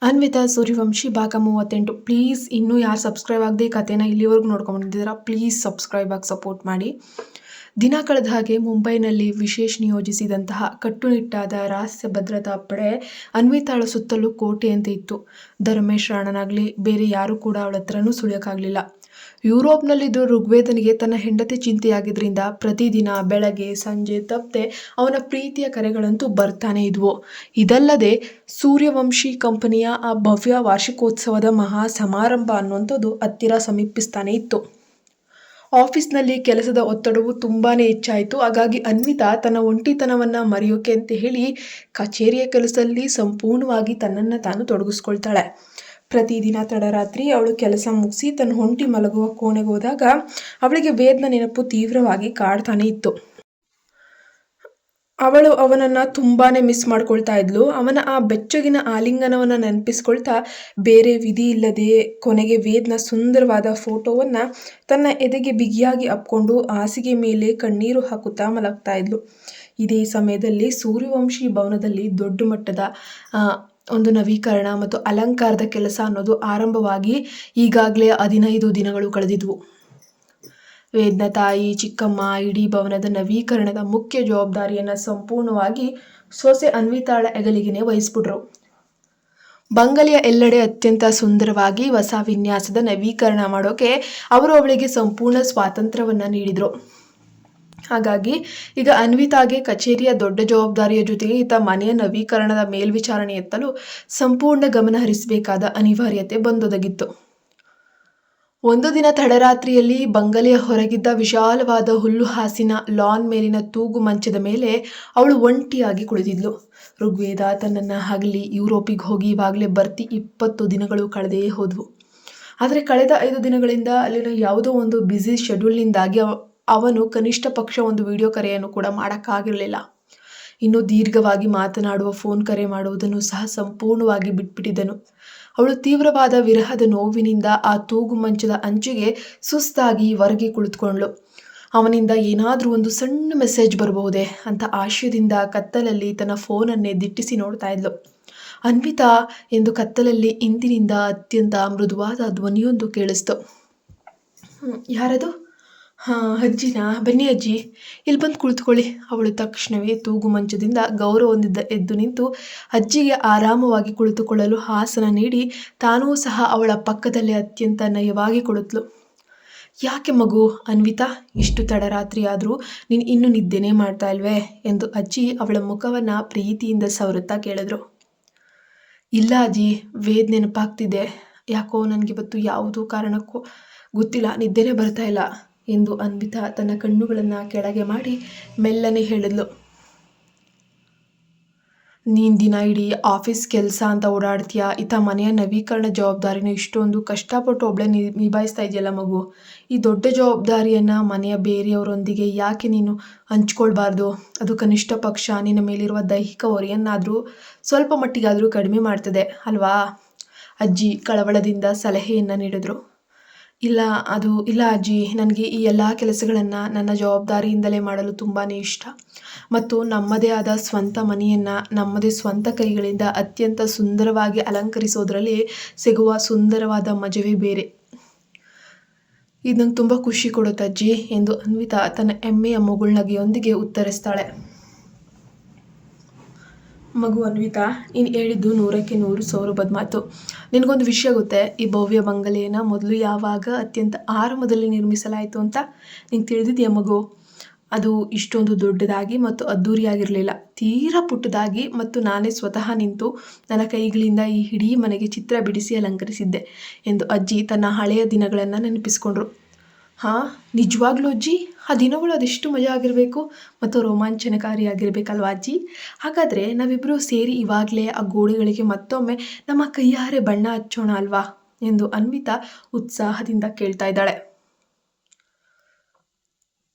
ಅನ್ವಿತಾ ಸೂರ್ಯವಂಶಿ ಭಾಗ 38. ಪ್ಲೀಸ್ ಇನ್ನೂ ಯಾರು ಸಬ್ಸ್ಕ್ರೈಬ್ ಆಗದೆ ಕಥೆನ ಇಲ್ಲಿವರೆಗೂ ನೋಡ್ಕೊಂಡ್ಬಂದಿದ್ದೀರಾ, ಪ್ಲೀಸ್ ಸಬ್ಸ್ಕ್ರೈಬ್ ಆಗಿ ಸಪೋರ್ಟ್ ಮಾಡಿ. ದಿನ ಕಳೆದ ಹಾಗೆ ಮುಂಬೈನಲ್ಲಿ ವಿಶೇಷ ನಿಯೋಜಿಸಿದಂತಹ ಕಟ್ಟುನಿಟ್ಟಾದ ರಹಸ್ಯ ಭದ್ರತಾ ಪಡೆ ಅನ್ವಿತಾಳ ಸುತ್ತಲೂ ಕೋಟೆಯಂತೆ ಇತ್ತು. ಧರ್ಮೇಶ್ ರಾಣನಾಗಲಿ ಬೇರೆ ಯಾರೂ ಕೂಡ ಅವಳ ಹತ್ರನೂ ಸುಳಿಯೋಕ್ಕಾಗಲಿಲ್ಲ. ಯುರೋಪ್ನಲ್ಲಿದ್ದ ಋಗ್ವೇದನಿಗೆ ತನ್ನ ಹೆಂಡತಿ ಚಿಂತೆಯಾಗಿದ್ದರಿಂದ ಪ್ರತಿದಿನ ಬೆಳಗ್ಗೆ ಸಂಜೆ ತಪ್ಪದೆ ಅವನ ಪ್ರೀತಿಯ ಕರೆಗಳಂತೂ ಬರ್ತಾನೆ ಇದ್ವು. ಇದಲ್ಲದೆ ಸೂರ್ಯವಂಶಿ ಕಂಪನಿಯ ಆ ಭವ್ಯ ವಾರ್ಷಿಕೋತ್ಸವದ ಮಹಾ ಸಮಾರಂಭ ಅನ್ನುವಂಥದ್ದು ಹತ್ತಿರ ಸಮೀಪಿಸ್ತಾನೆ ಇತ್ತು. ಆಫೀಸ್ನಲ್ಲಿ ಕೆಲಸದ ಒತ್ತಡವು ತುಂಬಾ ಹೆಚ್ಚಾಯಿತು. ಹಾಗಾಗಿ ಅನ್ವಿತಾ ತನ್ನ ಒಂಟಿತನವನ್ನು ಮರೆಯೋಕೆ ಅಂತ ಹೇಳಿ ಕಚೇರಿಯ ಕೆಲಸದಲ್ಲಿ ಸಂಪೂರ್ಣವಾಗಿ ತನ್ನನ್ನು ತಾನು ತೊಡಗಿಸ್ಕೊಳ್ತಾಳೆ. ಪ್ರತಿದಿನ ತಡರಾತ್ರಿ ಅವಳು ಕೆಲಸ ಮುಗಿಸಿ ತನ್ನ ಹೊಂಟಿ ಮಲಗುವ ಕೋಣೆಗೆ ಹೋದಾಗ ಅವಳಿಗೆ ವೇದ್ನ ನೆನಪು ತೀವ್ರವಾಗಿ ಕಾಡ್ತಾನೆ ಇತ್ತು. ಅವಳು ಅವನನ್ನು ತುಂಬಾ ಮಿಸ್ ಮಾಡ್ಕೊಳ್ತಾ ಇದ್ಲು. ಅವನ ಆ ಬೆಚ್ಚಗಿನ ಆಲಿಂಗನವನ್ನು ನೆನಪಿಸ್ಕೊಳ್ತಾ ಬೇರೆ ವಿಧಿ ಇಲ್ಲದೆ ಕೊನೆಗೆ ವೇದ್ನ ಸುಂದರವಾದ ಫೋಟೋವನ್ನು ತನ್ನ ಎದೆಗೆ ಬಿಗಿಯಾಗಿ ಅಪ್ಕೊಂಡು ಹಾಸಿಗೆ ಮೇಲೆ ಕಣ್ಣೀರು ಹಾಕುತ್ತಾ ಮಲಗ್ತಾ ಇದ್ಲು. ಇದೇ ಸಮಯದಲ್ಲಿ ಸೂರ್ಯವಂಶಿ ಭವನದಲ್ಲಿ ದೊಡ್ಡ ಮಟ್ಟದ ಒಂದು ನವೀಕರಣ ಮತ್ತು ಅಲಂಕಾರದ ಕೆಲಸ ಅನ್ನೋದು ಆರಂಭವಾಗಿ ಈಗಾಗಲೇ 15 ದಿನಗಳು ಕಳೆದಿದ್ವು. ವೇದ್ನ ತಾಯಿ ಚಿಕ್ಕಮ್ಮ ಇಡೀ ಭವನದ ನವೀಕರಣದ ಮುಖ್ಯ ಜವಾಬ್ದಾರಿಯನ್ನು ಸಂಪೂರ್ಣವಾಗಿ ಸೊಸೆ ಅನ್ವಿತಾಳ ಹೆಗಲಿಗೆನೆ ವಹಿಸ್ಬಿಟ್ರು. ಬಂಗಲೆಯ ಎಲ್ಲೆಡೆ ಅತ್ಯಂತ ಸುಂದರವಾಗಿ ಹೊಸ ವಿನ್ಯಾಸದ ನವೀಕರಣ ಮಾಡೋಕೆ ಅವರು ಅವಳಿಗೆ ಸಂಪೂರ್ಣ ಸ್ವಾತಂತ್ರ್ಯವನ್ನು ನೀಡಿದರು. ಹಾಗಾಗಿ ಈಗ ಅನ್ವಿತಾಗೆ ಕಚೇರಿಯ ದೊಡ್ಡ ಜವಾಬ್ದಾರಿಯ ಜೊತೆಗೆ ಈತ ಮನೆಯ ನವೀಕರಣದ ಮೇಲ್ವಿಚಾರಣೆ ಎತ್ತಲು ಸಂಪೂರ್ಣ ಗಮನ ಹರಿಸಬೇಕಾದ ಅನಿವಾರ್ಯತೆ ಬಂದೊದಗಿತ್ತು. ಒಂದು ದಿನ ತಡರಾತ್ರಿಯಲ್ಲಿ ಬಂಗಲೆಯ ಹೊರಗಿದ್ದ ವಿಶಾಲವಾದ ಹುಲ್ಲು ಹಾಸಿನ ಲಾನ್ ಮೇಲಿನ ತೂಗು ಮಂಚದ ಮೇಲೆ ಅವಳು ಒಂಟಿಯಾಗಿ ಕುಳಿತಿದ್ಲು. ಋಗ್ವೇದ ತನ್ನನ್ನು ಹಗಲಿ ಯುರೋಪಿಗೆ ಹೋಗಿ ಇವಾಗಲೇ ಬರ್ತಿ 20 ದಿನಗಳು ಕಳೆದೇ ಹೋದ್ವು. ಆದರೆ ಕಳೆದ 5 ದಿನಗಳಿಂದ ಅಲ್ಲಿನ ಯಾವುದೋ ಒಂದು ಬ್ಯುಸಿ ಶೆಡ್ಯೂಲ್ನಿಂದಾಗಿ ಅವನು ಕನಿಷ್ಠ ಪಕ್ಷ ಒಂದು ವಿಡಿಯೋ ಕರೆಯನ್ನು ಕೂಡ ಮಾಡೋಕ್ಕಾಗಿರಲಿಲ್ಲ. ಇನ್ನು ದೀರ್ಘವಾಗಿ ಮಾತನಾಡುವ ಫೋನ್ ಕರೆ ಮಾಡುವುದನ್ನು ಸಹ ಸಂಪೂರ್ಣವಾಗಿ ಬಿಟ್ಬಿಟ್ಟಿದ್ದನು. ಅವಳು ತೀವ್ರವಾದ ವಿರಹದ ನೋವಿನಿಂದ ಆ ತೂಗು ಮಂಚದ ಅಂಚಿಗೆ ಸುಸ್ತಾಗಿ ಹೊರಗೆ ಕುಳಿತುಕೊಂಡ್ಳು. ಅವನಿಂದ ಏನಾದರೂ ಒಂದು ಸಣ್ಣ ಮೆಸೇಜ್ ಬರಬಹುದೇ ಅಂತ ಆಶಯದಿಂದ ಕತ್ತಲಲ್ಲಿ ತನ್ನ ಫೋನನ್ನೇ ದಿಟ್ಟಿಸಿ ನೋಡ್ತಾ ಇದ್ಲು. ಅನ್ವಿತಾ ಎಂದು ಕತ್ತಲಲ್ಲಿ ಇಂದಿನಿಂದ ಅತ್ಯಂತ ಮೃದುವಾದ ಧ್ವನಿಯೊಂದು ಕೇಳಿಸ್ತು. ಯಾರದು? ಅಜ್ಜಿನಾ? ಬನ್ನಿ ಅಜ್ಜಿ, ಇಲ್ಲಿ ಬಂದು ಕುಳಿತುಕೊಳ್ಳಿ. ಅವಳು ತಕ್ಷಣವೇ ತೂಗು ಮಂಚದಿಂದ ಗೌರವದಿಂದ ಎದ್ದು ನಿಂತು ಅಜ್ಜಿಗೆ ಆರಾಮವಾಗಿ ಕುಳಿತುಕೊಳ್ಳಲು ಆಸನ ನೀಡಿ ತಾನೂ ಸಹ ಅವಳ ಪಕ್ಕದಲ್ಲೇ ಅತ್ಯಂತ ನಯವಾಗಿ ಕುಳಿತಳು. ಯಾಕೆ ಮಗು ಅನ್ವಿತಾ, ಇಷ್ಟು ತಡರಾತ್ರಿ ಆದರೂ ನೀನು ಇನ್ನೂ ನಿದ್ದೆನೇ ಮಾಡ್ತಾ ಇಲ್ವೇ ಎಂದು ಅಜ್ಜಿ ಅವಳ ಮುಖವನ್ನು ಪ್ರೀತಿಯಿಂದ ಸವರುತ್ತಾ ಕೇಳಿದ್ರು. ಇಲ್ಲ ಅಜ್ಜಿ, ವೇದ್ ನೆನಪಾಗ್ತಿದೆ. ಯಾಕೋ ನನಗಿವತ್ತು ಯಾವುದೋ ಕಾರಣಕ್ಕೂ ಗೊತ್ತಿಲ್ಲ, ನಿದ್ದೆನೇ ಬರ್ತಾ ಇಲ್ಲ ಎಂದು ಅನ್ವಿತಾ ತನ್ನ ಕಣ್ಣುಗಳನ್ನು ಕೆಳಗೆ ಮಾಡಿ ಮೆಲ್ಲನೆ ಹೇಳಿದ್ಲು. ನೀನು ದಿನ ಇಡೀ ಆಫೀಸ್ ಕೆಲಸ ಅಂತ ಓಡಾಡ್ತೀಯಾ, ಈತ ಮನೆಯ ನವೀಕರಣ ಜವಾಬ್ದಾರಿನ ಇಷ್ಟೊಂದು ಕಷ್ಟಪಟ್ಟು ಒಬ್ಬಳೆ ನಿಭಾಯಿಸ್ತಾ ಇದೆಯಲ್ಲ ಮಗು. ಈ ದೊಡ್ಡ ಜವಾಬ್ದಾರಿಯನ್ನು ಮನೆಯ ಬೇರೆಯವರೊಂದಿಗೆ ಯಾಕೆ ನೀನು ಹಂಚ್ಕೊಳ್ಬಾರ್ದು? ಅದು ಕನಿಷ್ಠ ಪಕ್ಷ ನಿನ್ನ ಮೇಲಿರುವ ದೈಹಿಕ ಹೊರೆಯನ್ನಾದರೂ ಸ್ವಲ್ಪ ಮಟ್ಟಿಗಾದರೂ ಕಡಿಮೆ ಮಾಡ್ತದೆ ಅಲ್ವಾ? ಅಜ್ಜಿ ಕಳವಳದಿಂದ ಸಲಹೆಯನ್ನು ನೀಡಿದ್ರು. ಇಲ್ಲ ಅಜ್ಜಿ, ನನಗೆ ಈ ಎಲ್ಲ ಕೆಲಸಗಳನ್ನು ನನ್ನ ಜವಾಬ್ದಾರಿಯಿಂದಲೇ ಮಾಡಲು ತುಂಬಾ ಇಷ್ಟ. ಮತ್ತು ನಮ್ಮದೇ ಆದ ಸ್ವಂತ ಮನೆಯನ್ನು ನಮ್ಮದೇ ಸ್ವಂತ ಕೈಗಳಿಂದ ಅತ್ಯಂತ ಸುಂದರವಾಗಿ ಅಲಂಕರಿಸೋದ್ರಲ್ಲಿ ಸಿಗುವ ಸುಂದರವಾದ ಮಜವೇ ಬೇರೆ. ಇದು ನಂಗೆ ತುಂಬ ಖುಷಿ ಕೊಡುತ್ತೆ ಅಜ್ಜಿ ಎಂದು ಅನ್ವಿತಾ ತನ್ನ ಹೆಮ್ಮೆಯ ಮುಗುಳ್ನಗೆಯೊಂದಿಗೆ ಉತ್ತರಿಸ್ತಾಳೆ. ಮಗು ಅನ್ವಿತಾ, ನೀನು ಹೇಳಿದ್ದು 100ಕ್ಕೆ 100 ಸೌರಭದ ಮಾತು. ನಿನಗೊಂದು ವಿಷಯ ಗೊತ್ತೇ? ಈ ಭವ್ಯ ಬಂಗಲೆಯನ್ನು ಮೊದಲು ಯಾವಾಗ ಅತ್ಯಂತ ಆರಂಭದಲ್ಲಿ ನಿರ್ಮಿಸಲಾಯಿತು ಅಂತ ನಿಂಗೆ ತಿಳಿದಿದೆಯಾ ಮಗು? ಅದು ಇಷ್ಟೊಂದು ದೊಡ್ಡದಾಗಿ ಮತ್ತು ಅದ್ಧೂರಿಯಾಗಿರಲಿಲ್ಲ. ತೀರಾ ಪುಟ್ಟದಾಗಿ ಮತ್ತು ನಾನೇ ಸ್ವತಃ ನಿಂತು ನನ್ನ ಕೈಗಳಿಂದ ಈ ಇಡೀ ಮನೆಗೆ ಚಿತ್ರ ಬಿಡಿಸಿ ಅಲಂಕರಿಸಿದ್ದೆ ಎಂದು ಅಜ್ಜಿ ತನ್ನ ಹಳೆಯ ದಿನಗಳನ್ನು ನೆನಪಿಸ್ಕೊಂಡ್ರು. ನಿಜವಾಗ್ಲೂ ಅಜ್ಜಿ? ಆ ದಿನಗಳು ಅದೆಷ್ಟು ಮಜಾ ಆಗಿರಬೇಕು ಮತ್ತು ರೋಮಾಂಚನಕಾರಿಯಾಗಿರ್ಬೇಕಲ್ವಾ ಅಜ್ಜಿ? ಹಾಗಾದರೆ ನಾವಿಬ್ಬರು ಸೇರಿ ಇವಾಗಲೇ ಆ ಗೋಡೆಗಳಿಗೆ ಮತ್ತೊಮ್ಮೆ ನಮ್ಮ ಕೈಯಾರೆ ಬಣ್ಣ ಹಚ್ಚೋಣ ಅಲ್ವಾ ಎಂದು ಅನ್ವಿತಾ ಉತ್ಸಾಹದಿಂದ ಕೇಳ್ತಾ ಇದ್ದಾಳೆ.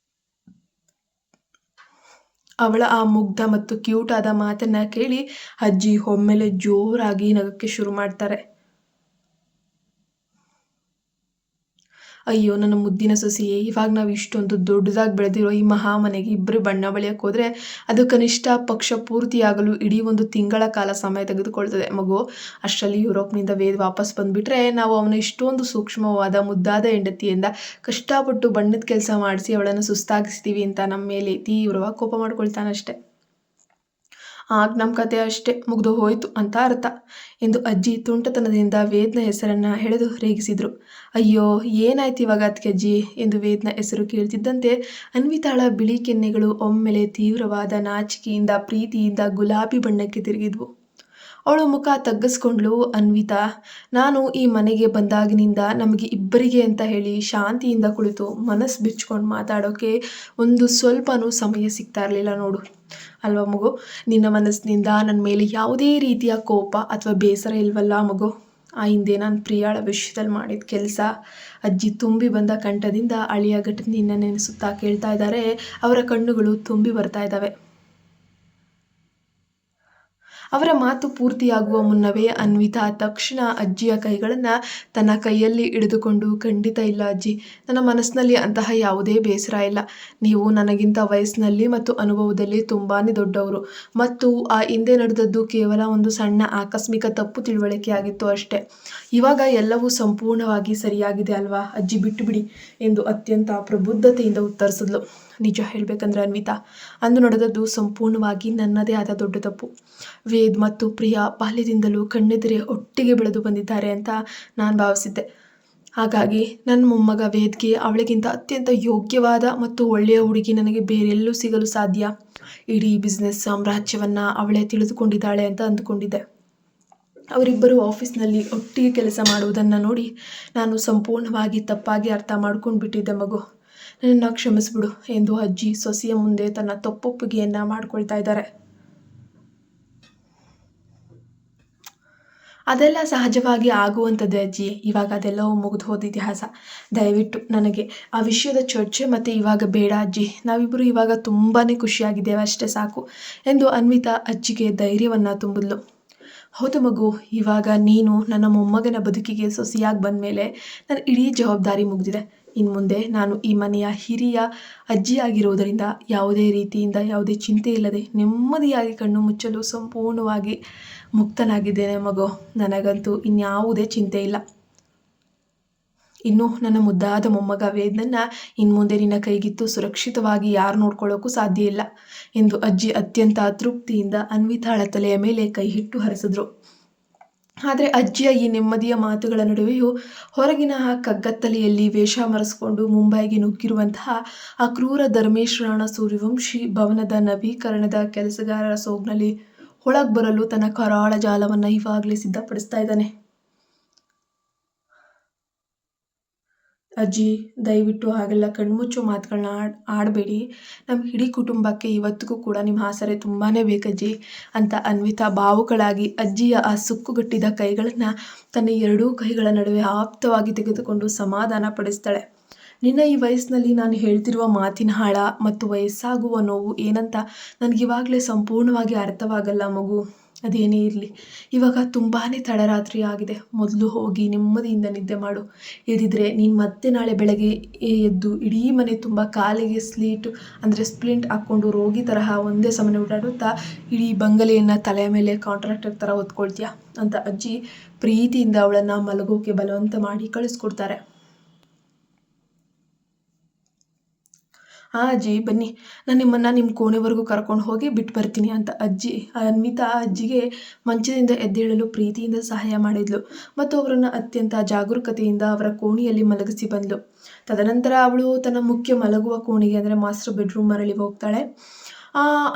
ಅವಳ ಆ ಮುಗ್ಧ ಮತ್ತು ಕ್ಯೂಟ್ ಆದ ಮಾತನ್ನ ಕೇಳಿ ಅಜ್ಜಿ ಒಮ್ಮೆಲೆ ಜೋರಾಗಿ ನಗಕ್ಕೆ ಶುರು ಮಾಡ್ತಾರೆ. ಅಯ್ಯೋ ನನ್ನ ಮುದ್ದಿನ ಸೊಸೆಯೇ, ಇವಾಗ ನಾವು ಇಷ್ಟೊಂದು ದೊಡ್ಡದಾಗಿ ಬೆಳೆದಿರೋ ಈ ಮಹಾಮನೆಗೆ ಇಬ್ಬರು ಬಣ್ಣ ಬಳಿಯಕ್ಕೆ ಹೋದರೆ ಅದು ಕನಿಷ್ಠ ಪಕ್ಷ ಪೂರ್ತಿಯಾಗಲು ಇಡೀ ಒಂದು ತಿಂಗಳ ಕಾಲ ಸಮಯ ತೆಗೆದುಕೊಳ್ತದೆ ಮಗು. ಅಷ್ಟರಲ್ಲಿ ಯುರೋಪ್ನಿಂದ ವೇದ್ ವಾಪಸ್ ಬಂದುಬಿಟ್ರೆ ನಾವು ಅವನ ಇಷ್ಟೊಂದು ಸೂಕ್ಷ್ಮವಾದ ಮುದ್ದಾದ ಹೆಂಡತಿಯಿಂದ ಕಷ್ಟಪಟ್ಟು ಬಣ್ಣದ ಕೆಲಸ ಮಾಡಿಸಿ ಅವಳನ್ನು ಸುಸ್ತಾಗಿಸ್ತೀವಿ ಅಂತ ನಮ್ಮ ಮೇಲೆ ತೀವ್ರವಾಗಿ ಕೋಪ ಮಾಡ್ಕೊಳ್ತಾನಷ್ಟೆ. ಆಗ ನಮ್ಮ ಕತೆ ಅಷ್ಟೇ ಮುಗಿದು ಹೋಯಿತು ಅಂತ ಅರ್ಥ ಎಂದು ಅಜ್ಜಿ ತುಂಟತನದಿಂದ ವೇದ್ನ ಹೆಸರನ್ನು ಎಳೆದು ರೇಗಿಸಿದರು. ಅಯ್ಯೋ ಏನಾಯ್ತು ಇವಾಗ ಅದಕ್ಕೆ ಅಜ್ಜಿ ಎಂದು ವೇದ್ನ ಹೆಸರು ಕೇಳ್ತಿದ್ದಂತೆ ಅನ್ವಿತಾಳ ಬಿಳಿ ಕೆನ್ನೆಗಳು ಒಮ್ಮೆಲೆ ತೀವ್ರವಾದ ನಾಚಿಕೆಯಿಂದ ಪ್ರೀತಿಯಿಂದ ಗುಲಾಬಿ ಬಣ್ಣಕ್ಕೆ ತಿರುಗಿದ್ವು. ಅವಳು ಮುಖ ತಗ್ಗಿಸ್ಕೊಂಡ್ಲು. ಅನ್ವಿತಾ, ನಾನು ಈ ಮನೆಗೆ ಬಂದಾಗಿನಿಂದ ನಮಗೆ ಇಬ್ಬರಿಗೆ ಅಂತ ಹೇಳಿ ಶಾಂತಿಯಿಂದ ಕುಳಿತು ಮನಸ್ಸು ಬಿಚ್ಕೊಂಡು ಮಾತಾಡೋಕ್ಕೆ ಒಂದು ಸ್ವಲ್ಪನೂ ಸಮಯ ಸಿಗ್ತಾ ಇರಲಿಲ್ಲ ನೋಡು. ಅಲ್ವಾ ಮಗು? ನಿನ್ನ ಮನಸ್ಸಿನಿಂದ ನನ್ನ ಮೇಲೆ ಯಾವುದೇ ರೀತಿಯ ಕೋಪ ಅಥವಾ ಬೇಸರ ಇಲ್ವಲ್ಲ ಮಗು? ಆ ಹಿಂದೆ ನಾನು ಪ್ರಿಯಾಳ ವಿಷಯದಲ್ಲಿ ಮಾಡಿದ ಕೆಲಸ. ಅಜ್ಜಿ ತುಂಬಿ ಬಂದ ಕಂಠದಿಂದ ಅಳಿಯ ಘಟನೆ ನಿನ್ನ ನೆನೆಸುತ್ತಾ ಕೇಳ್ತಾ ಇದ್ದಾರೆ. ಅವರ ಕಣ್ಣುಗಳು ತುಂಬಿ ಬರ್ತಾ ಇದ್ದಾವೆ. ಅವರ ಮಾತು ಪೂರ್ತಿಯಾಗುವ ಮುನ್ನವೇ ಅನ್ವಿತಾ ತಕ್ಷಣ ಅಜ್ಜಿಯ ಕೈಗಳನ್ನು ತನ್ನ ಕೈಯಲ್ಲಿ ಹಿಡಿದುಕೊಂಡು, ಖಂಡಿತ ಇಲ್ಲ ಅಜ್ಜಿ, ನನ್ನ ಮನಸ್ಸಿನಲ್ಲಿ ಅಂತಹ ಯಾವುದೇ ಬೇಸರ ಇಲ್ಲ. ನೀವು ನನಗಿಂತ ವಯಸ್ಸಿನಲ್ಲಿ ಮತ್ತು ಅನುಭವದಲ್ಲಿ ತುಂಬಾ ದೊಡ್ಡವರು ಮತ್ತು ಆ ಹಿಂದೆ ನಡೆದದ್ದು ಕೇವಲ ಒಂದು ಸಣ್ಣ ಆಕಸ್ಮಿಕ ತಪ್ಪು ತಿಳುವಳಿಕೆ ಆಗಿತ್ತು ಅಷ್ಟೇ. ಇವಾಗ ಎಲ್ಲವೂ ಸಂಪೂರ್ಣವಾಗಿ ಸರಿಯಾಗಿದೆ ಅಲ್ವಾ ಅಜ್ಜಿ, ಬಿಟ್ಟು ಬಿಡಿ ಎಂದು ಅತ್ಯಂತ ಪ್ರಬುದ್ಧತೆಯಿಂದ ಉತ್ತರಿಸಿದ್ಲು. ನಿಜ ಹೇಳಬೇಕಂದ್ರೆ ಅನ್ವಿತಾ, ಅಂದು ನಡೆದದ್ದು ಸಂಪೂರ್ಣವಾಗಿ ನನ್ನದೇ ಆದ ದೊಡ್ಡ ತಪ್ಪು. ವೇದ್ ಮತ್ತು ಪ್ರಿಯಾ ಬಾಲ್ಯದಿಂದಲೂ ಕಣ್ಣೆದುರೇ ಒಟ್ಟಿಗೆ ಬೆಳೆದು ಬಂದಿದ್ದಾರೆ ಅಂತ ನಾನು ಭಾವಿಸಿದ್ದೆ. ಹಾಗಾಗಿ ನನ್ನ ಮೊಮ್ಮಗ ವೇದ್ಗೆ ಅವಳಿಗಿಂತ ಅತ್ಯಂತ ಯೋಗ್ಯವಾದ ಮತ್ತು ಒಳ್ಳೆಯ ಹುಡುಗಿ ನನಗೆ ಬೇರೆಲ್ಲೂ ಸಿಗಲು ಸಾಧ್ಯ. ಇಡೀ ಬಿಸ್ನೆಸ್ ಸಾಮ್ರಾಜ್ಯವನ್ನು ಅವಳೇ ತಿಳಿದುಕೊಂಡಿದ್ದಾಳೆ ಅಂತ ಅಂದುಕೊಂಡಿದ್ದೆ. ಅವರಿಬ್ಬರು ಆಫೀಸ್ನಲ್ಲಿ ಒಟ್ಟಿಗೆ ಕೆಲಸ ಮಾಡುವುದನ್ನು ನೋಡಿ ನಾನು ಸಂಪೂರ್ಣವಾಗಿ ತಪ್ಪಾಗಿ ಅರ್ಥ ಮಾಡ್ಕೊಂಡು ಬಿಟ್ಟಿದ್ದೆ ಮಗು. ನನ್ನನ್ನು ಕ್ಷಮಿಸ್ಬಿಡು ಎಂದು ಅಜ್ಜಿ ಸೊಸೆಯ ಮುಂದೆ ತನ್ನ ತಪ್ಪೊಪ್ಪಿಗೆಯನ್ನು ಮಾಡ್ಕೊಳ್ತಾ ಇದ್ದಾರೆ. ಅದೆಲ್ಲ ಸಹಜವಾಗಿ ಆಗುವಂಥದ್ದೇ ಅಜ್ಜಿ. ಇವಾಗ ಅದೆಲ್ಲವೂ ಮುಗಿದು ಹೋದ ಇತಿಹಾಸ. ದಯವಿಟ್ಟು ನನಗೆ ಆ ವಿಷಯದ ಚರ್ಚೆ ಮತ್ತು ಇವಾಗ ಬೇಡ ಅಜ್ಜಿ. ನಾವಿಬ್ಬರು ಇವಾಗ ತುಂಬಾ ಖುಷಿಯಾಗಿದ್ದೇವೆ, ಅಷ್ಟೇ ಸಾಕು ಎಂದು ಅನ್ವಿತಾ ಅಜ್ಜಿಗೆ ಧೈರ್ಯವನ್ನು ತುಂಬಿದ್ಲು. ಹೌದು ಮಗು, ಇವಾಗ ನೀನು ನನ್ನ ಮೊಮ್ಮಗನ ಬದುಕಿಗೆ ಸೊಸೆಯಾಗಿ ಬಂದ ಮೇಲೆ ನನ್ನ ಇಡೀ ಜವಾಬ್ದಾರಿ ಮುಗಿದಿದೆ. ಇನ್ನು ಮುಂದೆ ನಾನು ಈ ಮನೆಯ ಹಿರಿಯ ಅಜ್ಜಿಯಾಗಿರುವುದರಿಂದ ಯಾವುದೇ ರೀತಿಯಿಂದ ಯಾವುದೇ ಚಿಂತೆ ಇಲ್ಲದೆ ನೆಮ್ಮದಿಯಾಗಿ ಕಣ್ಣು ಮುಚ್ಚಲು ಸಂಪೂರ್ಣವಾಗಿ ಮುಕ್ತನಾಗಿದ್ದೇನೆ ಮಗು. ನನಗಂತೂ ಇನ್ಯಾವುದೇ ಚಿಂತೆ ಇಲ್ಲ. ಇನ್ನು ನನ್ನ ಮುದ್ದಾದ ಮೊಮ್ಮಗ ವೇದ್ನನ್ನು ಇನ್ನು ಮುಂದೆ ನಿನ್ನ ಕೈಗಿತ್ತು ಸುರಕ್ಷಿತವಾಗಿ ಯಾರು ನೋಡ್ಕೊಳ್ಳೋಕ್ಕೂ ಸಾಧ್ಯ ಇಲ್ಲ ಎಂದು ಅಜ್ಜಿ ಅತ್ಯಂತ ತೃಪ್ತಿಯಿಂದ ಅನ್ವಿತಾಳ ತಲೆಯ ಮೇಲೆ ಕೈ ಇಟ್ಟು ಹರಿಸಿದ್ರು. ಆದರೆ ಅಜ್ಜಿಯ ಈ ನೆಮ್ಮದಿಯ ಮಾತುಗಳ ನಡುವೆಯೂ ಹೊರಗಿನ ಆ ಕಗ್ಗತ್ತಲೆಯಲ್ಲಿ ವೇಷ ಮರೆಸಿಕೊಂಡು ಮುಂಬೈಗೆ ನುಗ್ಗಿರುವಂತಹ ಆ ಕ್ರೂರ ಧರ್ಮೇಶ್ ರಾಣ ಸೂರ್ಯವಂಶಿ ಭವನದ ನವೀಕರಣದ ಕೆಲಸಗಾರರ ಸೋಗ್ನಲ್ಲಿ ಒಳಗೆ ಬರಲು ತನ್ನ ಕರಾಳ ಜಾಲವನ್ನು ಇವಾಗಲೇ ಸಿದ್ಧಪಡಿಸ್ತಾ ಇದ್ದಾನೆ. ಅಜ್ಜಿ, ದಯವಿಟ್ಟು ಹಾಗೆಲ್ಲ ಕಣ್ಮುಚ್ಚು ಮಾತುಗಳನ್ನ ಆಡಬೇಡಿ. ನಮ್ಮ ಇಡೀ ಕುಟುಂಬಕ್ಕೆ ಇವತ್ತಿಗೂ ಕೂಡ ನಿಮ್ಮ ಆಸರೆ ತುಂಬಾ ಬೇಕಜ್ಜಿ ಅಂತ ಅನ್ವಿತಾ ಭಾವುಕಳಾಗಿ ಅಜ್ಜಿಯ ಆ ಸುಕ್ಕುಗಟ್ಟಿದ ಕೈಗಳನ್ನು ತನ್ನ ಎರಡೂ ಕೈಗಳ ನಡುವೆ ಆಪ್ತವಾಗಿ ತೆಗೆದುಕೊಂಡು ಸಮಾಧಾನ ಪಡಿಸ್ತಾಳೆ. ನಿನ್ನ ಈ ವಯಸ್ಸಿನಲ್ಲಿ ನಾನು ಹೇಳ್ತಿರುವ ಮಾತಿನ ಆಳ ಮತ್ತು ವಯಸ್ಸಾಗುವ ನೋವು ಏನಂತ ನನಗಿವಾಗಲೇ ಸಂಪೂರ್ಣವಾಗಿ ಅರ್ಥವಾಗಲ್ಲ ಮಗು. ಅದೇನೇ ಇರಲಿ, ಇವಾಗ ತುಂಬಾ ತಡರಾತ್ರಿ ಆಗಿದೆ. ಮೊದಲು ಹೋಗಿ ನೆಮ್ಮದಿಯಿಂದ ನಿದ್ದೆ ಮಾಡು. ಇದಿದ್ರೆ ನೀನು ಮತ್ತೆ ನಾಳೆ ಬೆಳಗ್ಗೆ ಎದ್ದು ಇಡೀ ಮನೆ ತುಂಬ ಕಾಲಿಗೆ ಸ್ಪ್ಲಿಂಟ್ ಹಾಕ್ಕೊಂಡು ರೋಗಿ ತರಹ ಒಂದೇ ಸಮನೆ ಓಡಾಡುತ್ತಾ ಇಡೀ ಬಂಗಲೆಯನ್ನು ತಲೆಯ ಮೇಲೆ ಕಾಂಟ್ರಾಕ್ಟರ್ ಥರ ಹೊತ್ಕೊಳ್ತೀಯ ಅಂತ ಅಜ್ಜಿ ಪ್ರೀತಿಯಿಂದ ಅವಳನ್ನು ಮಲಗೋಕೆ ಬಲವಂತ ಮಾಡಿ ಕಳಿಸ್ಕೊಡ್ತಾರೆ. ಅಜ್ಜಿ ಬನ್ನಿ, ನಾನು ನಿಮ್ಮನ್ನು ನಿಮ್ಮ ಕೋಣೆವರೆಗೂ ಕರ್ಕೊಂಡು ಹೋಗಿ ಬಿಟ್ಟು ಬರ್ತೀನಿ ಅಂತ ಅನ್ವಿತಾ ಅಜ್ಜಿಗೆ ಮಂಚದಿಂದ ಎದ್ದೇಳಲು ಪ್ರೀತಿಯಿಂದ ಸಹಾಯ ಮಾಡಿದ್ಲು ಮತ್ತು ಅವರನ್ನು ಅತ್ಯಂತ ಜಾಗರೂಕತೆಯಿಂದ ಅವರ ಕೋಣೆಯಲ್ಲಿ ಮಲಗಿಸಿ ಬಂದಳು. ತದನಂತರ ಅವಳು ತನ್ನ ಮುಖ್ಯ ಮಲಗುವ ಕೋಣೆಗೆ ಅಂದರೆ ಮಾಸ್ಟರ್ ಬೆಡ್ರೂಮ್ ಮರಳಿ ಹೋಗ್ತಾಳೆ.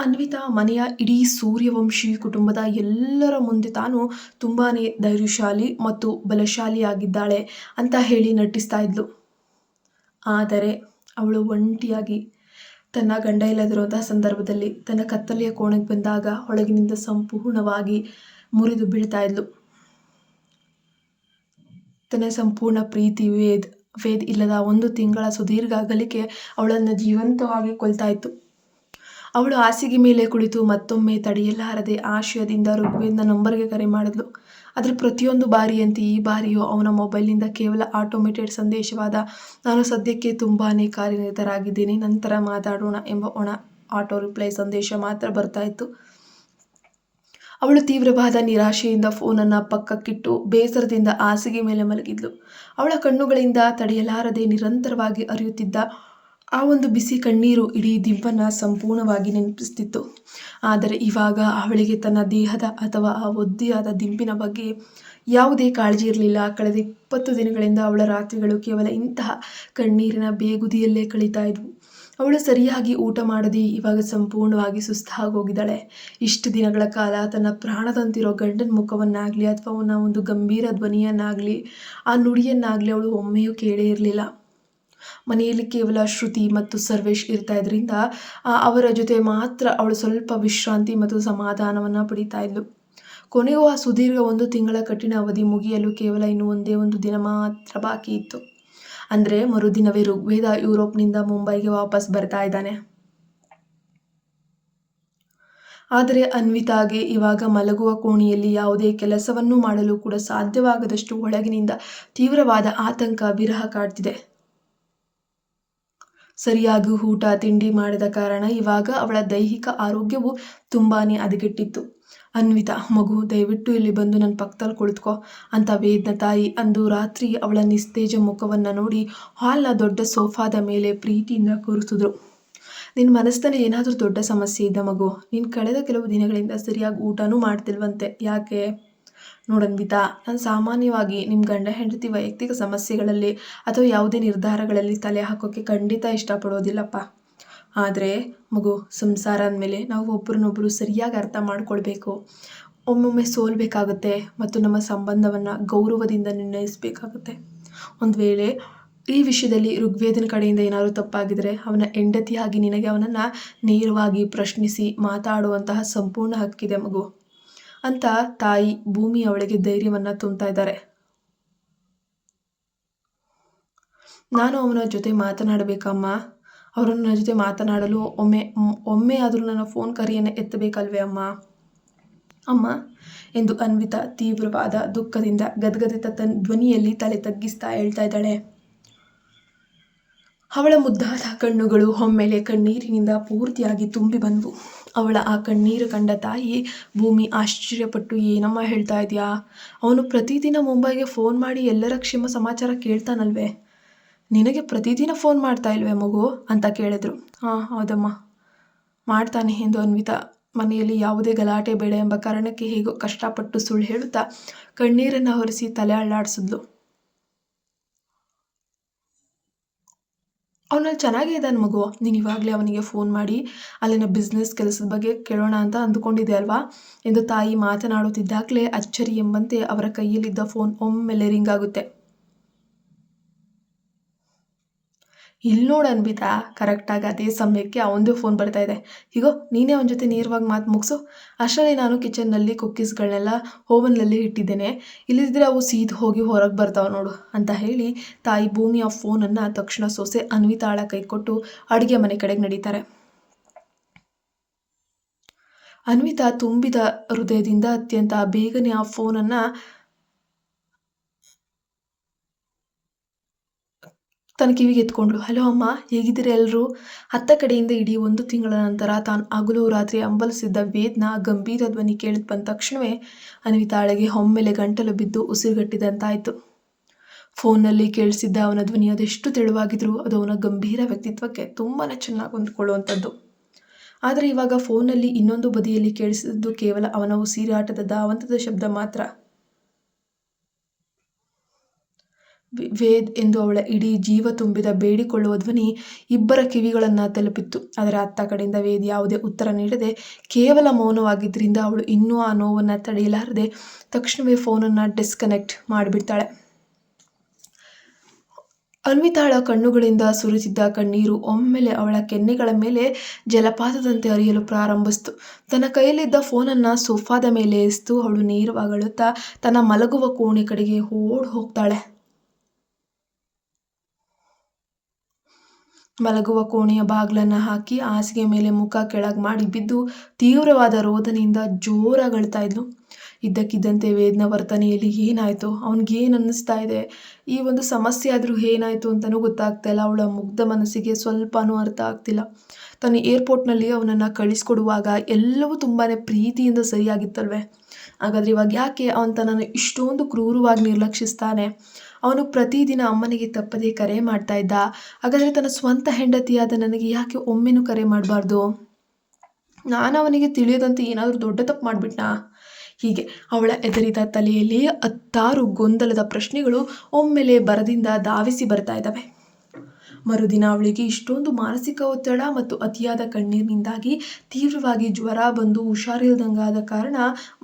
ಅನ್ವಿತಾ ಮನೆಯ ಇಡೀ ಸೂರ್ಯವಂಶಿ ಕುಟುಂಬದ ಎಲ್ಲರ ಮುಂದೆ ತಾನು ತುಂಬಾ ಧೈರ್ಯಶಾಲಿ ಮತ್ತು ಬಲಶಾಲಿಯಾಗಿದ್ದಾಳೆ ಅಂತ ಹೇಳಿ ನಟಿಸ್ತಾ ಇದ್ಲು. ಆದರೆ ಅವಳು ಒಂಟಿಯಾಗಿ ತನ್ನ ಗಂಡ ಇಲ್ಲದಿರುವಂತಹ ಸಂದರ್ಭದಲ್ಲಿ ತನ್ನ ಕತ್ತಲೆಯ ಕೋಣೆಗೆ ಬಂದಾಗ ಒಳಗಿನಿಂದ ಸಂಪೂರ್ಣವಾಗಿ ಮುರಿದು ಬೀಳ್ತಾ ಇದ್ಲು. ತನ್ನ ಸಂಪೂರ್ಣ ಪ್ರೀತಿ ವೇದ್ ಇಲ್ಲದ 1 ತಿಂಗಳ ಸುದೀರ್ಘ ಅಗಲಿಕೆ ಅವಳನ್ನು ಜೀವಂತವಾಗಿ ಕೊಲ್ತಾ ಇತ್ತು. ಅವಳು ಹಾಸಿಗೆ ಮೇಲೆ ಕುಳಿತು ಮತ್ತೊಮ್ಮೆ ತಡೆಯಲಾರದೆ ಆಶಯದಿಂದ ಋಗ್ವೇದ್ನ ನಂಬರ್ಗೆ ಕರೆ ಮಾಡಿದ್ಲು. ಆದರೆ ಪ್ರತಿಯೊಂದು ಬಾರಿಯಂತೆ ಈ ಬಾರಿಯೂ ಅವನ ಮೊಬೈಲ್ನಿಂದ ಕೇವಲ ಆಟೋಮೇಟೆಡ್ ಸಂದೇಶವಾದ "ನಾನು ಸದ್ಯಕ್ಕೆ ತುಂಬಾ ಕಾರ್ಯನಿರತರಾಗಿದ್ದೀನಿ, ನಂತರ ಮಾತಾಡೋಣ" ಎಂಬ ಒಣ ಆಟೋ ರಿಪ್ಲೈ ಸಂದೇಶ ಮಾತ್ರ ಬರ್ತಾ ಇತ್ತು. ಅವಳು ತೀವ್ರವಾದ ನಿರಾಶೆಯಿಂದ ಫೋನನ್ನು ಪಕ್ಕಕ್ಕಿಟ್ಟು ಬೇಸರದಿಂದ ಹಾಸಿಗೆ ಮೇಲೆ ಮಲಗಿದ್ಲು. ಅವಳ ಕಣ್ಣುಗಳಿಂದ ತಡೆಯಲಾರದೆ ನಿರಂತರವಾಗಿ ಹರಿಯುತ್ತಿದ್ದ ಆ ಒಂದು ಬಿಸಿ ಕಣ್ಣೀರು ಇಡೀ ದಿವ್ಯನ ಸಂಪೂರ್ಣವಾಗಿ ನೆನಪಿಸುತ್ತಿತ್ತು. ಆದರೆ ಇವಾಗ ಅವಳಿಗೆ ತನ್ನ ದೇಹದ ಅಥವಾ ಆ ಒದ್ದೆಯಾದ ದಿಂಬಿನ ಬಗ್ಗೆ ಯಾವುದೇ ಕಾಳಜಿ ಇರಲಿಲ್ಲ. ಕಳೆದ 20 ದಿನಗಳಿಂದ ಅವಳ ರಾತ್ರಿಗಳು ಕೇವಲ ಇಂತಹ ಕಣ್ಣೀರಿನ ಬೇಗುದಿಯಲ್ಲೇ ಕಳೀತಾ ಇದ್ವು. ಅವಳು ಸರಿಯಾಗಿ ಊಟ ಮಾಡದೆ ಇವಾಗ ಸಂಪೂರ್ಣವಾಗಿ ಸುಸ್ತಾಗೋಗಿದ್ದಾಳೆ. ಇಷ್ಟು ದಿನಗಳ ಕಾಲ ತನ್ನ ಪ್ರಾಣದಂತಿರೋ ಗಂಡನ ಮುಖವನ್ನಾಗಲಿ ಅಥವಾ ಅವನ ಒಂದು ಗಂಭೀರ ಧ್ವನಿಯನ್ನಾಗಲಿ ಆ ನುಡಿಯನ್ನಾಗಲಿ ಅವಳು ಒಮ್ಮೆಯೂ ಕೇಳೇ ಇರಲಿಲ್ಲ. ಮನೆಯಲ್ಲಿ ಕೇವಲ ಶ್ರುತಿ ಮತ್ತು ಸರ್ವೇಶ್ ಇರ್ತಾ ಇದ್ರಿಂದ ಅವರ ಜೊತೆ ಮಾತ್ರ ಅವಳು ಸ್ವಲ್ಪ ವಿಶ್ರಾಂತಿ ಮತ್ತು ಸಮಾಧಾನವನ್ನು ಪಡಿತಾ ಇದ್ಲು. ಕೊನೆಗೂ ಆ ಸುದೀರ್ಘ 1 ತಿಂಗಳ ಕಠಿಣ ಅವಧಿ ಮುಗಿಯಲು ಕೇವಲ ಇನ್ನು ಒಂದೇ ಒಂದು ದಿನ ಮಾತ್ರ ಬಾಕಿ ಇತ್ತು. ಅಂದರೆ ಮರುದಿನವೇ ಋಗ್ವೇದ ಯುರೋಪ್ನಿಂದ ಮುಂಬೈಗೆ ವಾಪಸ್ ಬರ್ತಾ ಇದ್ದಾನೆ. ಆದರೆ ಅನ್ವಿತಾಗೆ ಇವಾಗ ಮಲಗುವ ಕೋಣೆಯಲ್ಲಿ ಯಾವುದೇ ಕೆಲಸವನ್ನೂ ಮಾಡಲು ಕೂಡ ಸಾಧ್ಯವಾಗದಷ್ಟು ಒಳಗಿನಿಂದ ತೀವ್ರವಾದ ಆತಂಕ, ವಿರಹ ಕಾಡ್ತಿದೆ. ಸರಿಯಾಗಿ ಊಟ ತಿಂಡಿ ಮಾಡದ ಕಾರಣ ಇವಾಗ ಅವಳ ದೈಹಿಕ ಆರೋಗ್ಯವು ತುಂಬಾನೇ ಹದಗೆಟ್ಟಿತ್ತು. "ಅನ್ವಿತಾ ಮಗು, ದಯವಿಟ್ಟು ಇಲ್ಲಿ ಬಂದು ನನ್ನ ಪಕ್ಕದಲ್ಲಿ ಕುಳಿತುಕೋ" ಅಂತ ವೇದ್ನ ತಾಯಿ ಅಂದು ರಾತ್ರಿ ಅವಳ ನಿಸ್ತೇಜ ಮುಖವನ್ನು ನೋಡಿ ಹಾಲ್ನ ದೊಡ್ಡ ಸೋಫಾದ ಮೇಲೆ ಪ್ರೀತಿಯಿಂದ ಕೂರಿಸಿದ್ರು. "ನಿನ್ನ ಮನಸ್ಸಿನಲ್ಲಿ ಏನಾದರೂ ದೊಡ್ಡ ಸಮಸ್ಯೆ ಇದ್ದ ಮಗು? ನೀನು ಕಳೆದ ಕೆಲವು ದಿನಗಳಿಂದ ಸರಿಯಾಗಿ ಊಟನೂ ಮಾಡ್ತಿಲ್ವಂತೆ, ಯಾಕೆ?" "ನೋಡನ್ವಿತಾ, ನಾನು ಸಾಮಾನ್ಯವಾಗಿ ನಿಮ್ಮ ಗಂಡ ಹೆಂಡತಿ ವೈಯಕ್ತಿಕ ಸಮಸ್ಯೆಗಳಲ್ಲಿ ಅಥವಾ ಯಾವುದೇ ನಿರ್ಧಾರಗಳಲ್ಲಿ ತಲೆ ಹಾಕೋಕ್ಕೆ ಖಂಡಿತ ಇಷ್ಟಪಡೋದಿಲ್ಲಪ್ಪ. ಆದರೆ ಮಗು, ಸಂಸಾರ ಅಂದಮೇಲೆ ನಾವು ಒಬ್ಬರನ್ನೊಬ್ಬರು ಸರಿಯಾಗಿ ಅರ್ಥ ಮಾಡ್ಕೊಳ್ಬೇಕು. ಒಮ್ಮೊಮ್ಮೆ ಸೋಲ್ಬೇಕಾಗುತ್ತೆ ಮತ್ತು ನಮ್ಮ ಸಂಬಂಧವನ್ನು ಗೌರವದಿಂದ ನಿರ್ಣಯಿಸಬೇಕಾಗುತ್ತೆ. ಒಂದು ವೇಳೆ ಈ ವಿಷಯದಲ್ಲಿ ಋಗ್ವೇದನ ಕಡೆಯಿಂದ ಏನಾದರೂ ತಪ್ಪಾಗಿದ್ರೆ ಅವನ ಹೆಂಡತಿಯಾಗಿ ನಿನಗೆ ಅವನನ್ನು ನೇರವಾಗಿ ಪ್ರಶ್ನಿಸಿ ಮಾತಾಡುವಂತಹ ಸಂಪೂರ್ಣ ಹಕ್ಕಿದೆ ಮಗು" ಅಂತ ತಾಯಿ ಭೂಮಿ ಅವಳಿಗೆ ಧೈರ್ಯವನ್ನು ತುಂಬ್ತಾ ಇದ್ದಾರೆ. "ನಾನು ಅವನ ಜೊತೆ ಮಾತನಾಡಬೇಕಮ್ಮ. ಅವರನ್ನು ನನ್ನ ಜೊತೆ ಮಾತನಾಡಲು ಒಮ್ಮೆ ಆದರೂ ನನ್ನ ಫೋನ್ ಕರೆಯನ್ನು ಎತ್ತಬೇಕಲ್ವೇ ಅಮ್ಮ?" "ಅಮ್ಮ" ಎಂದು ಅನ್ವಿತಾ ತೀವ್ರವಾದ ದುಃಖದಿಂದ ಗದ್ಗದಿತ ಧ್ವನಿಯಲ್ಲಿ ತಲೆ ತಗ್ಗಿಸ್ತಾ ಹೇಳ್ತಾ ಇದ್ದಾಳೆ. ಅವಳ ಮುದ್ದಾದ ಕಣ್ಣುಗಳು ಒಮ್ಮೆಲೆ ಕಣ್ಣೀರಿನಿಂದ ಪೂರ್ತಿಯಾಗಿ ತುಂಬಿ ಬಂದವು. ಅವಳ ಆ ಕಣ್ಣೀರು ಕಂಡ ತಾಯಿ ಭೂಮಿ ಆಶ್ಚರ್ಯಪಟ್ಟು, "ಏನಮ್ಮ ಹೇಳ್ತಾ ಇದೆಯಾ? ಅವನು ಪ್ರತಿದಿನ ಮುಂಬೈಗೆ ಫೋನ್ ಮಾಡಿ ಎಲ್ಲರ ಕ್ಷೇಮ ಸಮಾಚಾರ ಕೇಳ್ತಾನಲ್ವೇ? ನಿನಗೆ ಪ್ರತಿದಿನ ಫೋನ್ ಮಾಡ್ತಾ ಇಲ್ವೇ ಮಗು?" ಅಂತ ಕೇಳಿದ್ರು. "ಹಾಂ ಹೌದಮ್ಮ, ಮಾಡ್ತಾನೆ" ಎಂದು ಅನ್ವಿತಾ ಮನೆಯಲ್ಲಿ ಯಾವುದೇ ಗಲಾಟೆ ಬೇಡ ಎಂಬ ಕಾರಣಕ್ಕೆ ಹೇಗೋ ಕಷ್ಟಪಟ್ಟು ಸುಳ್ಳು ಹೇಳುತ್ತಾ ಕಣ್ಣೀರನ್ನು ಹೊರಿಸಿ ತಲೆ ಅಳ್ಳಾಡಿಸಿದ್ಲು. "ಅವನಲ್ಲಿ ಚೆನ್ನಾಗೇ ಇದ್ದಾನೆ ಮಗು. ನೀನು ಇವಾಗಲೇ ಅವನಿಗೆ ಫೋನ್ ಮಾಡಿ ಅಲ್ಲಿನ ಬಿಸ್ನೆಸ್ ಕೆಲಸದ ಬಗ್ಗೆ ಕೇಳೋಣ ಅಂತ ಅಂದುಕೊಂಡಿದ್ದೆ ಅಲ್ವಾ?" ಎಂದು ತಾಯಿ ಮಾತನಾಡುತ್ತಿದ್ದಾಗಲೇ ಅಚ್ಚರಿ ಎಂಬಂತೆ ಅವರ ಕೈಯಲ್ಲಿದ್ದ ಫೋನ್ ಒಮ್ಮೆಲೆ ರಿಂಗ್ ಆಗುತ್ತೆ. "ಇಲ್ಲಿ ನೋಡು ಅನ್ವಿತಾ, ಕರೆಕ್ಟಾಗಿ ಅದೇ ಸಮಯಕ್ಕೆ ಅವನದೇ ಫೋನ್ ಬರ್ತಾ ಇದೆ. ಹೀಗೋ ನೀನೇ ಅವನ ಜೊತೆ ನೇರವಾಗಿ ಮಾತು ಮುಗಿಸು. ಅಷ್ಟರಲ್ಲಿ ನಾನು ಕಿಚನ್ನಲ್ಲಿ ಕುಕ್ಕೀಸ್ಗಳನ್ನೆಲ್ಲ ಓವನ್ನಲ್ಲಿ ಇಟ್ಟಿದ್ದೇನೆ. ಇಲ್ಲದಿದ್ದರೆ ಅವು ಸೀದು ಹೋಗಿ ಹೊರಗೆ ಬರ್ತಾವೆ ನೋಡು" ಅಂತ ಹೇಳಿ ತಾಯಿ ಭೂಮಿಯ ಫೋನನ್ನು ತಕ್ಷಣ ಸೊಸೆ ಅನ್ವಿತಾಳ ಕೈ ಕೊಟ್ಟು ಅಡುಗೆ ಮನೆ ಕಡೆಗೆ ನಡೀತಾರೆ. ಅನ್ವಿತಾ ತುಂಬಿದ ಹೃದಯದಿಂದ ಅತ್ಯಂತ ಬೇಗನೆ ಆ ಫೋನನ್ನು ತನ್ನ ಕಿವಿಗೆ ಎತ್ಕೊಂಡ್ಳು. "ಹಲೋ ಅಮ್ಮ, ಹೇಗಿದ್ದೀರಿ ಎಲ್ಲರೂ?" ಅತ್ತ ಕಡೆಯಿಂದ ಇಡೀ 1 ತಿಂಗಳ ನಂತರ ತಾನು ಹಗಲು ರಾತ್ರಿ ಹಂಬಲಿಸಿದ್ದ ವೇದ್ನ ಗಂಭೀರ ಧ್ವನಿ ಕೇಳಿದ್ ಬಂದ ತಕ್ಷಣವೇ ಅನ್ವಿತಾಳಿಗೆ ಒಮ್ಮೆಲೆ ಗಂಟಲು ಬಿದ್ದು ಉಸಿರುಗಟ್ಟಿದಂತಾಯಿತು. ಫೋನ್ನಲ್ಲಿ ಕೇಳಿಸಿದ್ದ ಅವನ ಧ್ವನಿ ಅದೆಷ್ಟು ತೆಳುವಾಗಿದ್ರೂ ಅದು ಅವನ ಗಂಭೀರ ವ್ಯಕ್ತಿತ್ವಕ್ಕೆ ತುಂಬಾ ಚೆನ್ನಾಗಿ ಹೊಂದ್ಕೊಳ್ಳುವಂಥದ್ದು. ಆದರೆ ಇವಾಗ ಫೋನ್ನಲ್ಲಿ ಇನ್ನೊಂದು ಬದಿಯಲ್ಲಿ ಕೇಳಿಸಿದ್ದು ಕೇವಲ ಅವನ ಉಸಿರಾಟದ ಧಾವಂತದ ಶಬ್ದ ಮಾತ್ರ. "ವೇದ್" ಎಂದು ಅವಳ ಇಡೀ ಜೀವ ತುಂಬಿದ ಬೇಡಿಕೊಳ್ಳುವ ಧ್ವನಿ ಇಬ್ಬರ ಕಿವಿಗಳನ್ನು ತಲುಪಿತ್ತು. ಆದರೆ ಅತ್ತ ಕಡೆಯಿಂದ ವೇದ್ ಯಾವುದೇ ಉತ್ತರ ನೀಡದೆ ಕೇವಲ ಮೌನವಾಗಿದ್ದರಿಂದ ಅವಳು ಇನ್ನೂ ಆ ನೋವನ್ನು ತಡೆಯಲಾರದೆ ತಕ್ಷಣವೇ ಫೋನನ್ನು ಡಿಸ್ಕನೆಕ್ಟ್ ಮಾಡಿಬಿಡ್ತಾಳೆ. ಅನ್ವಿತಾಳ ಕಣ್ಣುಗಳಿಂದ ಸುರಿತಿದ್ದ ಕಣ್ಣೀರು ಒಮ್ಮೆಲೆ ಅವಳ ಕೆನ್ನೆಗಳ ಮೇಲೆ ಜಲಪಾತದಂತೆ ಹರಿಯಲು ಪ್ರಾರಂಭಿಸಿತು. ತನ್ನ ಕೈಯಲ್ಲಿದ್ದ ಫೋನನ್ನು ಸೋಫಾದ ಮೇಲೆ ಎಸೆದು ಅವಳು ನೇರವಾಗಿ ಅಳುತ್ತಾ ತನ್ನ ಮಲಗುವ ಕೋಣೆ ಕಡೆಗೆ ಓಡಿ ಹೋಗ್ತಾಳೆ. ಮಲಗುವ ಕೋಣೆಯ ಬಾಗಿಲನ್ನು ಹಾಕಿ ಹಾಸಿಗೆ ಮೇಲೆ ಮುಖ ಕೆಳಗೆ ಮಾಡಿ ಬಿದ್ದು ತೀವ್ರವಾದ ರೋದನೆಯಿಂದ ಜೋರಾಗಿ ಅಳ್ತಾ ಇದ್ಲು. ಇದ್ದಕ್ಕಿದ್ದಂತೆ ವೇದ್ನ ವರ್ತನೆಯಲ್ಲಿ ಏನಾಯಿತು, ಅವನಿಗೇನು ಅನ್ನಿಸ್ತಾ ಇದೆ, ಈ ಒಂದು ಸಮಸ್ಯೆ ಆದರೂ ಏನಾಯಿತು ಅಂತಲೂ ಗೊತ್ತಾಗ್ತಾ ಇಲ್ಲ. ಅವಳ ಮುಗ್ಧ ಮನಸ್ಸಿಗೆ ಸ್ವಲ್ಪನೂ ಅರ್ಥ ಆಗ್ತಿಲ್ಲ. ತನ್ನ ಏರ್ಪೋರ್ಟ್ನಲ್ಲಿ ಅವನನ್ನು ಕಳಿಸ್ಕೊಡುವಾಗ ಎಲ್ಲವೂ ತುಂಬಾ ಪ್ರೀತಿಯಿಂದ ಸರಿಯಾಗಿತ್ತಲ್ವೇ? ಹಾಗಾದರೆ ಇವಾಗ ಯಾಕೆ ಅವನು ತನ್ನನ್ನು ಇಷ್ಟೊಂದು ಕ್ರೂರವಾಗಿ ನಿರ್ಲಕ್ಷಿಸ್ತಾನೆ? ಅವನು ಪ್ರತಿದಿನ ಅಮ್ಮನಿಗೆ ತಪ್ಪದೇ ಕರೆ ಮಾಡ್ತಾ ಇದ್ದ. ಹಾಗಾದರೆ ತನ್ನ ಸ್ವಂತ ಹೆಂಡತಿಯಾದ ನನಗೆ ಯಾಕೆ ಒಮ್ಮೆನೂ ಕರೆ ಮಾಡಬಾರ್ದು? ನಾನು ಅವನಿಗೆ ತಿಳಿಯದಂತೆ ಏನಾದರೂ ದೊಡ್ಡ ತಪ್ಪು ಮಾಡಿಬಿಟ್ನಾ? ಹೀಗೆ ಅವಳ ಎದರಿದ ತಲೆಯಲ್ಲಿ 10 ಗೊಂದಲದ ಪ್ರಶ್ನೆಗಳು ಒಮ್ಮೆಲೆ ಬರದಿಂದ ಧಾವಿಸಿ ಬರ್ತಾ ಇದ್ದಾವೆ. ಮರುದಿನ ಅವಳಿಗೆ ಇಷ್ಟೊಂದು ಮಾನಸಿಕ ಒತ್ತಡ ಮತ್ತು ಅತಿಯಾದ ಕಣ್ಣೀರಿನಿಂದಾಗಿ ತೀವ್ರವಾಗಿ ಜ್ವರ ಬಂದು ಹುಷಾರಿಲ್ದಂಗಾದ ಕಾರಣ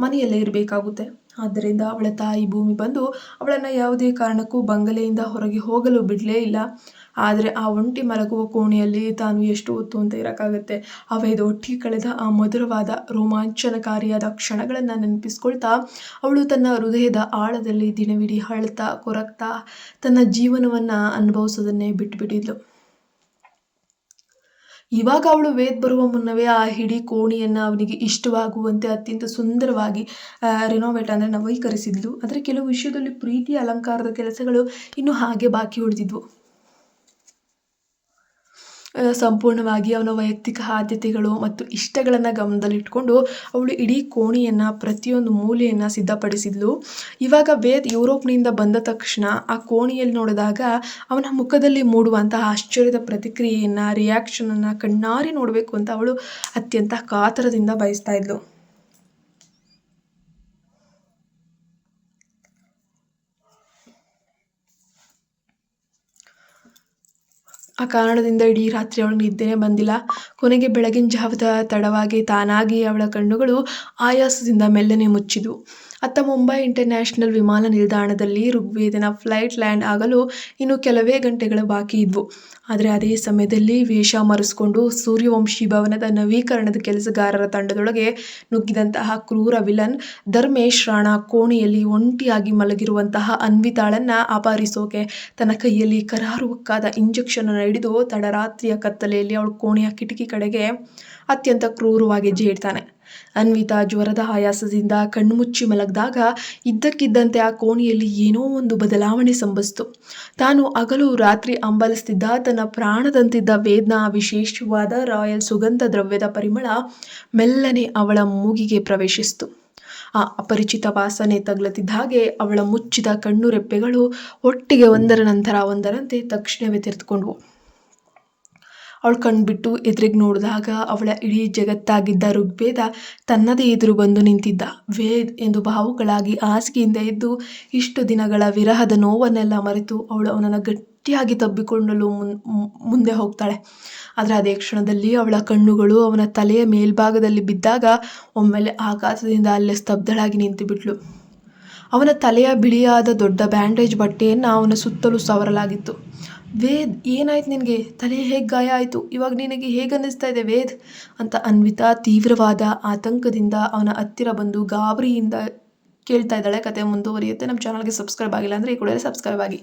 ಮನೆಯಲ್ಲೇ ಇರಬೇಕಾಗುತ್ತೆ. ಆದ್ದರಿಂದ ಅವಳ ತಾಯಿ ಭೂಮಿ ಬಂದು ಅವಳನ್ನು ಯಾವುದೇ ಕಾರಣಕ್ಕೂ ಬಂಗಲೆಯಿಂದ ಹೊರಗೆ ಹೋಗಲು ಬಿಡಲೇ ಇಲ್ಲ. ಆದರೆ ಆ ಒಂಟಿ ಮಲಗುವ ಕೋಣೆಯಲ್ಲಿ ತಾನು ಎಷ್ಟು ಹೊತ್ತು ಅಂತ ಇರೋಕ್ಕಾಗತ್ತೆ? ಅವೈದು ಒಟ್ಟಿಗೆ ಕಳೆದ ಆ ಮಧುರವಾದ ರೋಮಾಂಚನಕಾರಿಯಾದ ಕ್ಷಣಗಳನ್ನು ನೆನಪಿಸ್ಕೊಳ್ತಾ ಅವಳು ತನ್ನ ಹೃದಯದ ಆಳದಲ್ಲಿ ದಿನವಿಡೀ ಅಳ್ತಾ ಕೊರಗ್ತಾ ತನ್ನ ಜೀವನವನ್ನು ಅನುಭವಿಸೋದನ್ನೇ ಬಿಟ್ಟುಬಿಟ್ಟಿದ್ಲು. ಇವಾಗ ಅವಳು ವೇದ್ ಬರುವ ಮುನ್ನವೇ ಆ ಇಡೀ ಕೋಣೆಯನ್ನು ಅವನಿಗೆ ಇಷ್ಟವಾಗುವಂತೆ ಅತ್ಯಂತ ಸುಂದರವಾಗಿ ರಿನೋವೇಟ್ ಅಂದರೆ ನವೀಕರಿಸಿದ್ಲು. ಆದರೆ ಕೆಲವು ವಿಷಯದಲ್ಲಿ ಪ್ರೀತಿ ಅಲಂಕಾರದ ಕೆಲಸಗಳು ಇನ್ನೂ ಹಾಗೆ ಬಾಕಿ ಉಳಿದಿದ್ವು. ಸಂಪೂರ್ಣವಾಗಿ ಅವನ ವೈಯಕ್ತಿಕ ಆದ್ಯತೆಗಳು ಮತ್ತು ಇಷ್ಟಗಳನ್ನು ಗಮನದಲ್ಲಿಟ್ಕೊಂಡು ಅವಳು ಇಡೀ ಕೋಣೆಯನ್ನು ಪ್ರತಿಯೊಂದು ಮೂಲೆಯನ್ನು ಸಿದ್ಧಪಡಿಸಿದ್ಲು. ಇವಾಗ ವೇದ್ ಯುರೋಪ್ನಿಂದ ಬಂದ ತಕ್ಷಣ ಆ ಕೋಣೆಯಲ್ಲಿ ನೋಡಿದಾಗ ಅವನ ಮುಖದಲ್ಲಿ ಮೂಡುವಂತಹ ಆಶ್ಚರ್ಯದ ಪ್ರತಿಕ್ರಿಯೆಯನ್ನು, ರಿಯಾಕ್ಷನನ್ನು ಕಣ್ಣಾರಿ ನೋಡಬೇಕು ಅಂತ ಅವಳು ಅತ್ಯಂತ ಕಾತರದಿಂದ ಬಯಸ್ತಾ ಇದ್ಲು. ಆ ಕಾರಣದಿಂದ ಇಡೀ ರಾತ್ರಿ ಅವಳಿಗೆ ನಿದ್ದೆನೇ ಬಂದಿಲ್ಲ. ಕೊನೆಗೆ ಬೆಳಗಿನ ಜಾವದ ತಡವಾಗಿ ತಾನಾಗಿ ಅವಳ ಕಣ್ಣುಗಳು ಆಯಾಸದಿಂದ ಮೆಲ್ಲನೆ ಮುಚ್ಚಿದವು. ಅತ್ತ ಮುಂಬೈ ಇಂಟರ್ನ್ಯಾಷನಲ್ ವಿಮಾನ ನಿಲ್ದಾಣದಲ್ಲಿ ಋಗ್ವೇದನ ಫ್ಲೈಟ್ ಲ್ಯಾಂಡ್ ಆಗಲು ಇನ್ನು ಕೆಲವೇ ಗಂಟೆಗಳು ಬಾಕಿ ಇದ್ವು. ಆದರೆ ಅದೇ ಸಮಯದಲ್ಲಿ ವೇಷ ಮರೆಸಿಕೊಂಡು ಸೂರ್ಯವಂಶಿ ಭವನದ ನವೀಕರಣದ ಕೆಲಸಗಾರರ ತಂಡದೊಳಗೆ ನುಗ್ಗಿದಂತಹ ಕ್ರೂರ ವಿಲನ್ ಧರ್ಮೇಶ್ ರಾಣಾ ಕೋಣೆಯಲ್ಲಿ ಒಂಟಿಯಾಗಿ ಮಲಗಿರುವಂತಹ ಅನ್ವಿತಾಳನ್ನು ಅಪಹರಿಸೋಕೆ ತನ್ನ ಕೈಯಲ್ಲಿ ಕರಾರುವಕ್ಕಾದ ಇಂಜೆಕ್ಷನ್ ಅನ್ನು ಹಿಡಿದು ತಡರಾತ್ರಿಯ ಕತ್ತಲೆಯಲ್ಲಿ ಅವಳ ಕೋಣೆಯ ಕಿಟಕಿ ಕಡೆಗೆ ಅತ್ಯಂತ ಕ್ರೂರವಾಗಿ ಜೇಡ್ತಾನೆ. ಅನ್ವಿತಾ ಜ್ವರದ ಆಯಾಸದಿಂದ ಕಣ್ಮುಚ್ಚಿ ಮಲಗಿದಾಗ ಇದ್ದಕ್ಕಿದ್ದಂತೆ ಆ ಕೋಣೆಯಲ್ಲಿ ಏನೋ ಒಂದು ಬದಲಾವಣೆ ಸಂಭವಿಸಿತು. ತಾನು ಹಗಲು ರಾತ್ರಿ ಹಂಬಲಿಸ್ತಿದ್ದ ತನ್ನ ಪ್ರಾಣದಂತಿದ್ದ ವೇದ್ನ ವಿಶೇಷವಾದ ರಾಯಲ್ ಸುಗಂಧ ದ್ರವ್ಯದ ಪರಿಮಳ ಮೆಲ್ಲನೆ ಅವಳ ಮೂಗಿಗೆ ಪ್ರವೇಶಿಸಿತು. ಆ ಅಪರಿಚಿತ ವಾಸನೆ ತಗಲುತ್ತಿದ್ದ ಹಾಗೆ ಅವಳ ಮುಚ್ಚಿದ ಕಣ್ಣು ರೆಪ್ಪೆಗಳು ಒಟ್ಟಿಗೆ ಒಂದರ ನಂತರ ಒಂದರಂತೆ ತಕ್ಷಣವೇ ತೆರೆದುಕೊಂಡವು. ಅವಳು ಕಣ್ಬಿಟ್ಟು ಎದುರಿಗೆ ನೋಡಿದಾಗ ಅವಳ ಇಡೀ ಜಗತ್ತಾಗಿದ್ದ ಋಗ್ವೇದ ತನ್ನದೇ ಎದುರು ಬಂದು ನಿಂತಿದ್ದ. ವೇದ್ ಎಂದು ಭಾವುಗಳಾಗಿ ಹಾಸಿಗೆಯಿಂದ ಎದ್ದು ಇಷ್ಟು ದಿನಗಳ ವಿರಹದ ನೋವನ್ನೆಲ್ಲ ಮರೆತು ಅವಳು ಅವನನ್ನು ಗಟ್ಟಿಯಾಗಿ ತಬ್ಬಿಕೊಳ್ಳಲು ಮುಂದೆ ಹೋಗ್ತಾಳೆ. ಆದರೆ ಅದೇ ಕ್ಷಣದಲ್ಲಿ ಅವಳ ಕಣ್ಣುಗಳು ಅವನ ತಲೆಯ ಮೇಲ್ಭಾಗದಲ್ಲಿ ಬಿದ್ದಾಗ ಒಮ್ಮೆಲೆ ಆಘಾತದಿಂದ ಅಲ್ಲೇ ಸ್ತಬ್ಧಳಾಗಿ ನಿಂತು ಬಿಟ್ಲು. ಅವನ ತಲೆಯ ಬಿಳಿಯಾದ ದೊಡ್ಡ ಬ್ಯಾಂಡೇಜ್ ಬಟ್ಟೆಯನ್ನು ಅವನ ಸುತ್ತಲೂ ಸವರಲಾಗಿತ್ತು. ವೇದ್, ಏನಾಯ್ತು ನಿನಗೆ? ತಲೆ ಹೇಗೆ ಗಾಯ ಆಯಿತು? ಇವಾಗ ನಿನಗೆ ಹೇಗೆ ಅನ್ನಿಸ್ತಾ ಇದೆ ವೇದ್ ಅಂತ ಅನ್ವಿತಾ ತೀವ್ರವಾದ ಆತಂಕದಿಂದ ಅವನ ಹತ್ತಿರ ಬಂದು ಗಾಬರಿಯಿಂದ ಕೇಳ್ತಾ ಇದ್ದಾಳೆ. ಕತೆ ಮುಂದುವರಿಯುತ್ತೆ. ನಮ್ಮ ಚಾನಲ್ಗೆ ಸಬ್ಸ್ಕ್ರೈಬ್ ಆಗಿಲ್ಲ ಅಂದರೆ ಈ ಕೂಡಲೇ ಸಬ್ಸ್ಕ್ರೈಬ್ ಆಗಿ.